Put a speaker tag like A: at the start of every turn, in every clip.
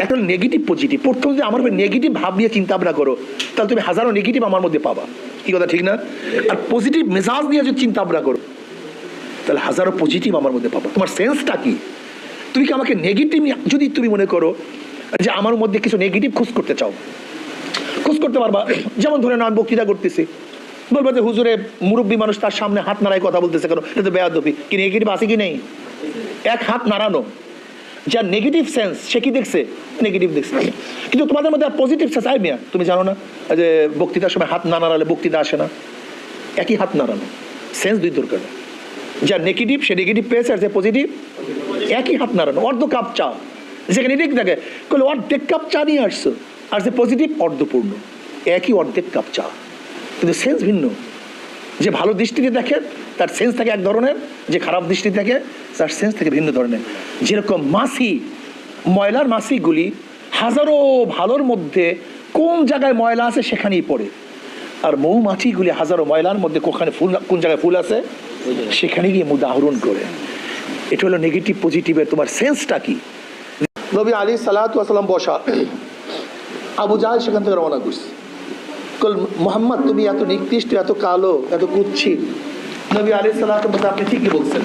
A: একটা negative positive. প্রথম যে আমার নেগেটিভ ভাব নিয়ে চিন্তা ভাবনা করো, তাহলে তুমি হাজারো নেগেটিভ আমার মধ্যে পাবা, কি কথা ঠিক না? আর পজিটিভ মেজাজ নিয়ে যদি চিন্তা ভাবনা করো, তাহলে হাজারো পজিটিভ আমার মধ্যে পাবা। তোমার সেন্সটা কি? তুমি কি আমাকে নেগেটিভ, যদি তুমি মনে করো যে আমার মধ্যে কিছু নেগেটিভ খোঁজ করতে চাও, খোঁজ করতে পারবা। যেমন ধরে না, আমি বক্তৃতা করতেছি, বলবো যে হুজুরে মুরব্বী মানুষ তার সামনে হাত নাড়ায় কথা বলতেছে কেন, এটা তো বেয়াদবি। কি নেগেটিভ আছে কি নেই? এক হাত নাড়ানো, যার নেগেটিভ সেন্স সে কি দেখছে? নেগেটিভ দেখছে। কিন্তু তোমাদের মধ্যে পজিটিভ সেন্স আই মিয়া, তুমি জানো না যে বক্তৃতার সময় হাত না নাড়ালে বক্তৃতা আসে না? একই হাত নাড়ানো, সেন্স দুই দরকার। যার নেগেটিভ সে নেগেটিভ পেয়েছে, আর যে পজিটিভ একই হাত নাড়ানো। অর্ধ কাপ চা যেখানে ঠিক থাকে, বলে অর্ধেক কাপ চা নিয়ে আসছো, আর যে পজিটিভ অর্ধপূর্ণ, একই অর্ধেক কাপ চা, কিন্তু সেন্স ভিন্ন। যে ভালো দৃষ্টিতে দেখে তার সেন্স থাকে এক ধরনের, যে খারাপ দৃষ্টিতে দেখে তার সেন্স থাকে ভিন্ন ধরনের। যেরকম মাছি, ময়লার মাছিগুলি হাজারো ভালোর মধ্যে কোন জায়গায় ময়লা আছে সেখানেই পড়ে, আর মৌমাছিগুলি হাজারো ময়লার মধ্যে কোন জায়গায় ফুল আছে সেখানে গিয়ে উদাহরণ করে। এটা হলো নেগেটিভ পজিটিভের তোমার সেন্সটা কি। নবী আলী সাল্লাল্লাহু আলাইহি ওয়াসাল্লাম বসা, আবু জাহেল সেখান থেকে রওনা করছে। মোহাম্মদ তুমি এত নিকৃষ্ট, এত কালো, এত কুৎসিত। নবী আলাইহিস সালাতু ওয়াস সালাম, আপনি ঠিকই বলছেন,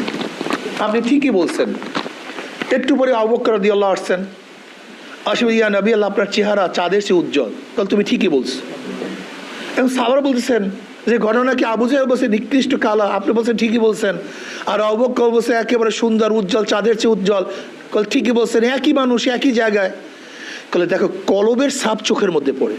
A: আপনি ঠিকই বলছেন। একটু পরে আবু বকর রাদিয়াল্লাহু আসছেন, আসলে ইয়া নবী আল্লাহ, আপনার চেহারা চাঁদের চেয়ে উজ্জ্বল। তাহলে তুমি ঠিকই বলছো। এবং সাহাবারা বলতেছেন যে ঘটনা কি আবু জাহেল বলছে নিকৃষ্ট কালা, আপনি বলছেন ঠিকই বলছেন, আর আবু বকর বলছে একেবারে সুন্দর উজ্জ্বল, চাঁদের চেয়ে উজ্জ্বল। ঠিকই বলছেন, একই মানুষ একই জায়গায়। দেখো কলবের ছাপ চোখের মধ্যে পড়ে।